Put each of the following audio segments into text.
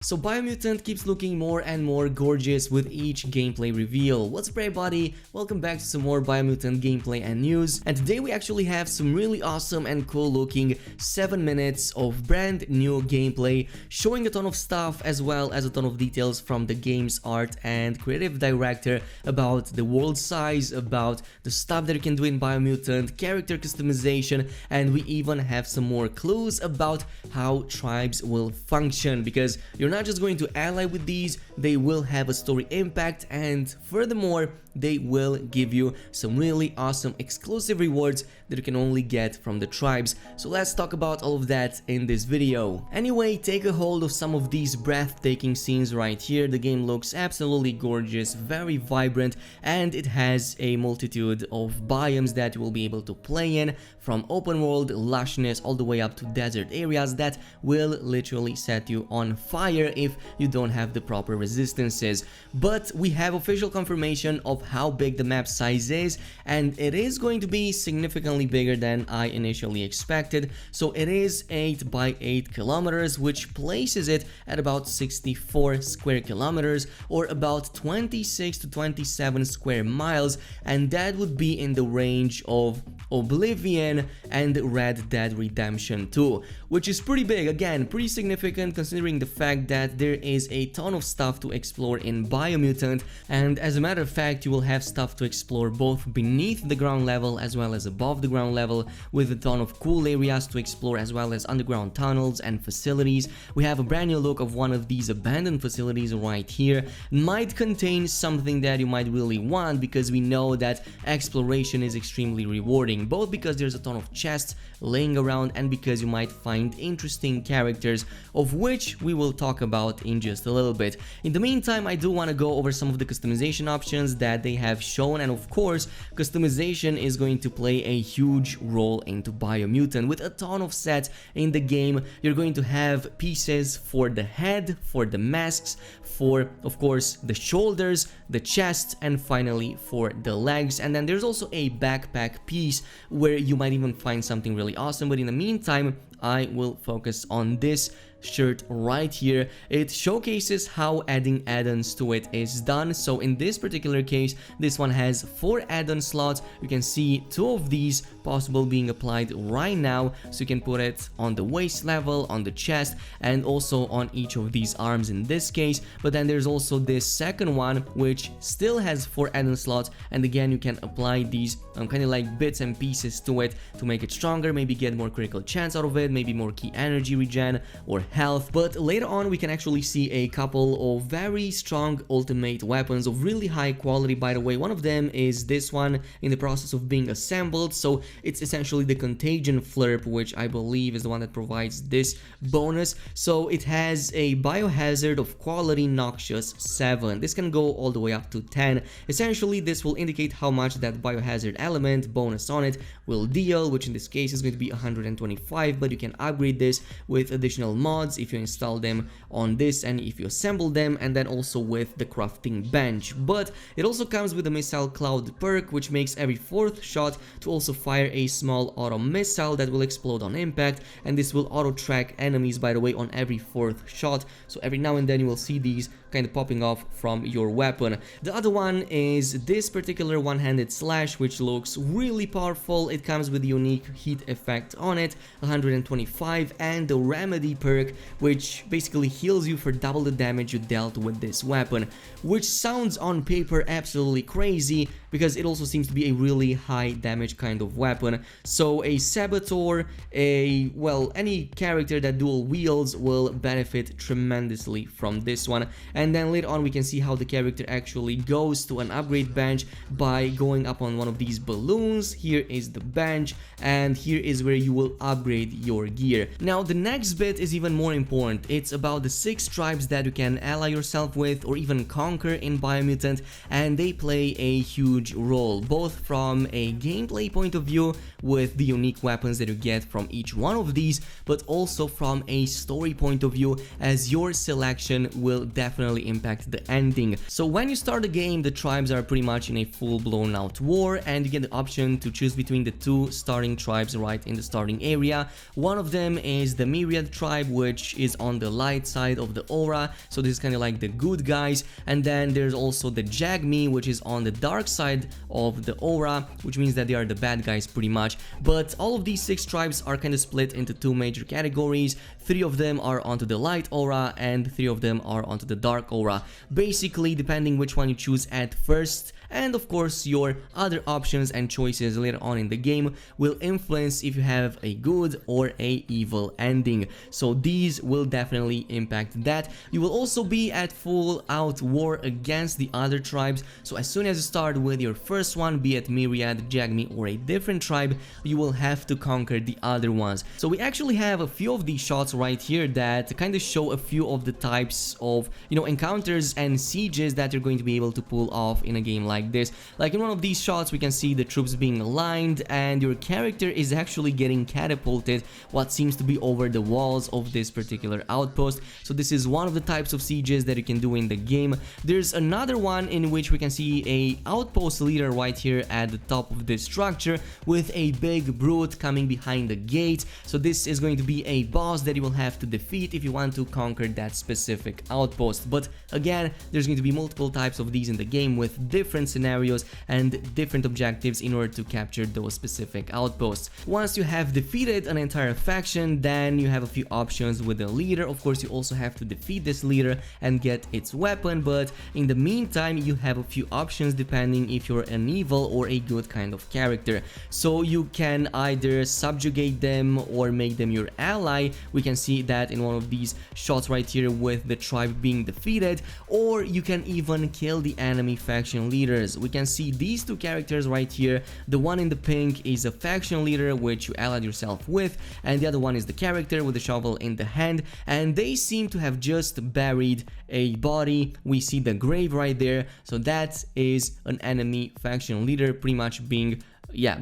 So Biomutant keeps looking more and more gorgeous with each gameplay reveal. What's up everybody, welcome back to some more Biomutant gameplay and news, and today we actually have some really awesome and cool looking 7 minutes of brand new gameplay showing a ton of stuff as well as a ton of details from the game's art and creative director about the world size, about the stuff that you can do in Biomutant, character customization, and we even have some more clues about how tribes will function, because you're not just going to ally with these, they will have a story impact, and furthermore they will give you some really awesome exclusive rewards that you can only get from the tribes. So let's talk about all of that in this video. Anyway, take a hold of some of these breathtaking scenes right here. The game looks absolutely gorgeous, very vibrant, and it has a multitude of biomes that you will be able to play in, from open world lushness all the way up to desert areas that will literally set you on fire if you don't have the proper resistances. But we have official confirmation of how big the map size is, and it is going to be significantly bigger than I initially expected. So it is 8 by 8 kilometers, which places it at about 64 square kilometers, or about 26 to 27 square miles, and that would be in the range of Oblivion and Red Dead Redemption 2, which is pretty big. Again, pretty significant considering the fact that there is a ton of stuff to explore in Biomutant, and as a matter of fact you will have stuff to explore both beneath the ground level as well as above the ground level, with a ton of cool areas to explore as well as underground tunnels and facilities. We have a brand new look of one of these abandoned facilities right here. Might contain something that you might really want, because we know that exploration is extremely rewarding, both because there's a ton of chests laying around and because you might find interesting characters, of which we will talk about in just a little bit. In the meantime, I do want to go over some of the customization options that they have shown, and of course customization is going to play a huge role into Biomutant. With a ton of sets in the game, you're going to have pieces for the head, for the masks, for of course the shoulders, the chest, and finally for the legs. And then there's also a backpack piece where you might even find something really awesome, but in the meantime I will focus on this shirt right here. It showcases how adding add-ons to it is done. So in this particular case, this one has 4 add-on slots. You can see 2 of these possible being applied right now, so you can put it on the waist level, on the chest, and also on each of these arms in this case. But then there's also this second one which still has 4 add-on slots, and again you can apply these kind of like bits and pieces to it to make it stronger, maybe get more critical chance out of it, maybe more key energy regen or health. But later on we can actually see a couple of very strong ultimate weapons of really high quality. By the way, one of them is this one in the process of being assembled. So it's essentially the Contagion Flurp, which I believe is the one that provides this bonus. So it has a biohazard of quality noxious 7. This can go all the way up to 10. Essentially this will indicate how much that biohazard element bonus on it will deal, which in this case is going to be 125, but you can upgrade this with additional mods if you install them on this and if you assemble them, and then also with the crafting bench. But it also comes with a missile cloud perk, which makes every 4th shot to also fire a small auto missile that will explode on impact, and this will auto track enemies, by the way, on every 4th shot. So every now and then you will see these kind of popping off from your weapon. The other one is this particular one-handed slash, which looks really powerful. It comes with a unique heat effect on it, 125, and the remedy perk, which basically heals you for double the damage you dealt with this weapon, which sounds on paper absolutely crazy because it also seems to be a really high damage kind of weapon. So a Saboteur, any character that dual wields will benefit tremendously from this one. And then later on we can see how the character actually goes to an upgrade bench by going up on one of these balloons. Here is the bench, and here is where you will upgrade your gear. Now the next bit is even more important. It's about the 6 tribes that you can ally yourself with or even conquer in Biomutant, and they play a huge huge role, both from a gameplay point of view with the unique weapons that you get from each one of these, but also from a story point of view, as your selection will definitely impact the ending. So when you start the game, the tribes are pretty much in a full-blown out war, and you get the option to choose between the two starting tribes right in the starting area. One of them is the Myriad tribe, which is on the light side of the aura, so this is kind of like the good guys, and then there's also the Jagmi, which is on the dark side of the aura, which means that they are the bad guys pretty much. But all of these 6 tribes are kind of split into 2 major categories. 3 of them are onto the light aura and 3 of them are onto the dark aura, basically depending which one you choose at first. And of course your other options and choices later on in the game will influence if you have a good or a evil ending. So these will definitely impact that. You will also be at full out war against the other tribes. So as soon as you start with your first one, be it Myriad, Jagmi or a different tribe, you will have to conquer the other ones. So we actually have a few of these shots right here that kind of show a few of the types of, encounters and sieges that you're going to be able to pull off in a game like this. Like in one of these shots, we can see the troops being aligned and your character is actually getting catapulted what seems to be over the walls of this particular outpost. So this is one of the types of sieges that you can do in the game. There's another one in which we can see a outpost leader right here at the top of this structure with a big brute coming behind the gate. So this is going to be a boss that you will have to defeat if you want to conquer that specific outpost. But again, there's going to be multiple types of these in the game with different scenarios and different objectives in order to capture those specific outposts. Once you have defeated an entire faction, then you have a few options with the leader. Of course, you also have to defeat this leader and get its weapon, but in the meantime you have a few options depending if you're an evil or a good kind of character. So you can either subjugate them or make them your ally. We can see that in one of these shots right here with the tribe being defeated, or you can even kill the enemy faction leaders. We can see these 2 characters right here. The one in the pink is a faction leader which you allied yourself with, and the other one is the character with the shovel in the hand, and they seem to have just buried a body. We see the grave right there, so that is an enemy faction leader pretty much being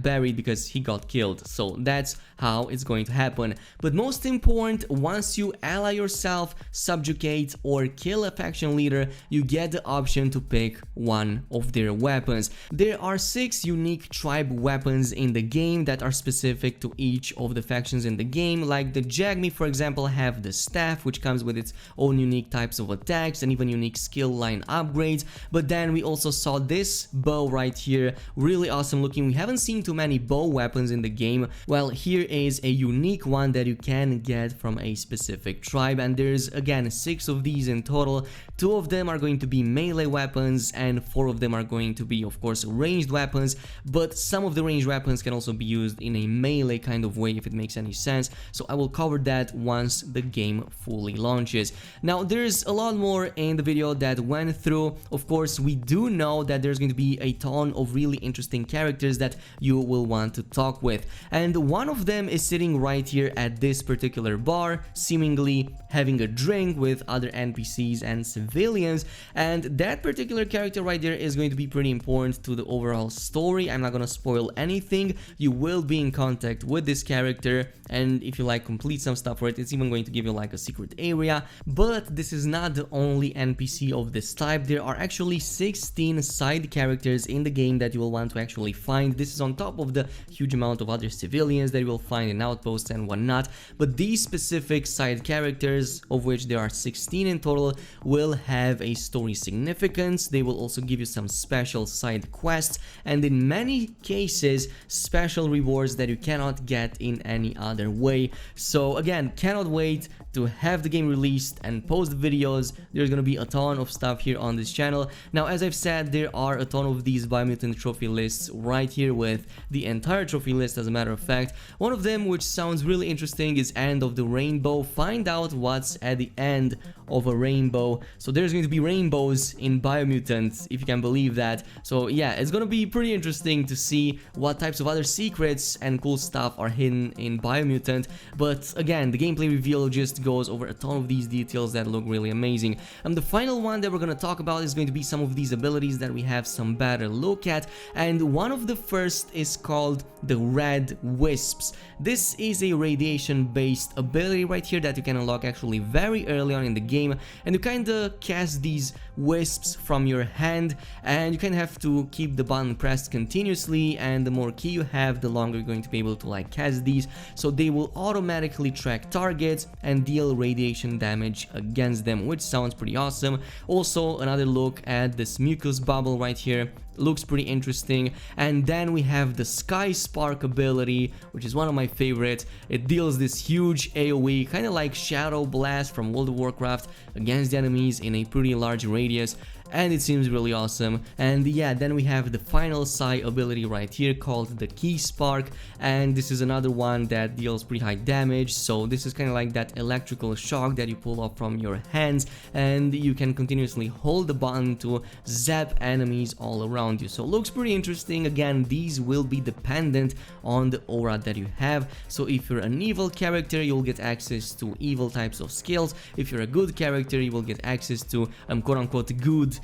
buried because he got killed. So that's how it's going to happen. But most important, once you ally yourself, subjugate or kill a faction leader, you get the option to pick one of their weapons. There are 6 unique tribe weapons in the game that are specific to each of the factions in the game. Like the Jagmi, for example, have the staff, which comes with its own unique types of attacks and even unique skill line upgrades. But then we also saw this bow right here, really awesome looking. We haven't seen too many bow weapons in the game. Well, here is a unique one that you can get from a specific tribe, and there's again 6 of these in total. 2 of them are going to be melee weapons and 4 of them are going to be, of course, ranged weapons, but some of the ranged weapons can also be used in a melee kind of way, if it makes any sense. So I will cover that once the game fully launches. Now there's a lot more in the video that went through. Of course, we do know that there's going to be a ton of really interesting characters that you will want to talk with, and one of them is sitting right here at this particular bar, seemingly having a drink with other NPCs and civilians, and that particular character right there is going to be pretty important to the overall story. I'm not gonna spoil anything. You will be in contact with this character, and if you like complete some stuff for it, it's even going to give you like a secret area. But this is not the only NPC of this type. There are actually 16 side characters in the game that you will want to actually find. This is on top of the huge amount of other civilians that you will find in outposts and whatnot. But these specific side characters, of which there are 16 in total, will have a story significance. They will also give you some special side quests, and in many cases special rewards that you cannot get in any other way. So again, cannot wait to have the game released and post videos. There's gonna be a ton of stuff here on this channel. Now, as I've said, there are a ton of these Biomutant trophy lists right here with the entire trophy list, as a matter of fact. One of them, which sounds really interesting, is End of the Rainbow. Find out what's at the end of a rainbow. So there's going to be rainbows in Biomutant, if you can believe that. So yeah, it's gonna be pretty interesting to see what types of other secrets and cool stuff are hidden in Biomutant. But again, the gameplay reveal just goes over a ton of these details that look really amazing. The final one that we're gonna talk about is going to be some of these abilities that we have some better look at, and one of the first is called the Red Wisps. This is a radiation based ability right here that you can unlock actually very early on in the game, and you kinda cast these wisps from your hand, and you kind of have to keep the button pressed continuously, and the more key you have, the longer you're going to be able to like cast these, so they will automatically track targets and deal radiation damage against them, which sounds pretty awesome. Also, another look at this mucus bubble right here looks pretty interesting. And then we have the Sky Spark ability, which is one of my favorites. It deals this huge AoE, kind of like Shadow Blast from World of Warcraft, against the enemies in a pretty large radius, and it seems really awesome. And yeah, then we have the final Psi ability right here called the Key Spark, and this is another one that deals pretty high damage. So this is kind of like that electrical shock that you pull off from your hands, and you can continuously hold the button to zap enemies all around you. So it looks pretty interesting. Again, these will be dependent on the aura that you have. So if you're an evil character, you'll get access to evil types of skills. If you're a good character, you will get access to quote-unquote good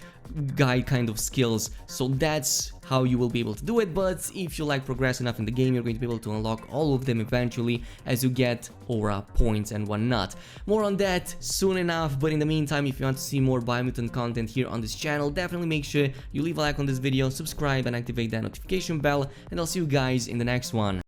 guy kind of skills. So that's how you will be able to do it. But if you like progress enough in the game, you're going to be able to unlock all of them eventually as you get aura points and whatnot. More on that soon enough, but in the meantime, if you want to see more Biomutant content here on this channel, definitely make sure you leave a like on this video, subscribe and activate that notification bell, and I'll see you guys in the next one.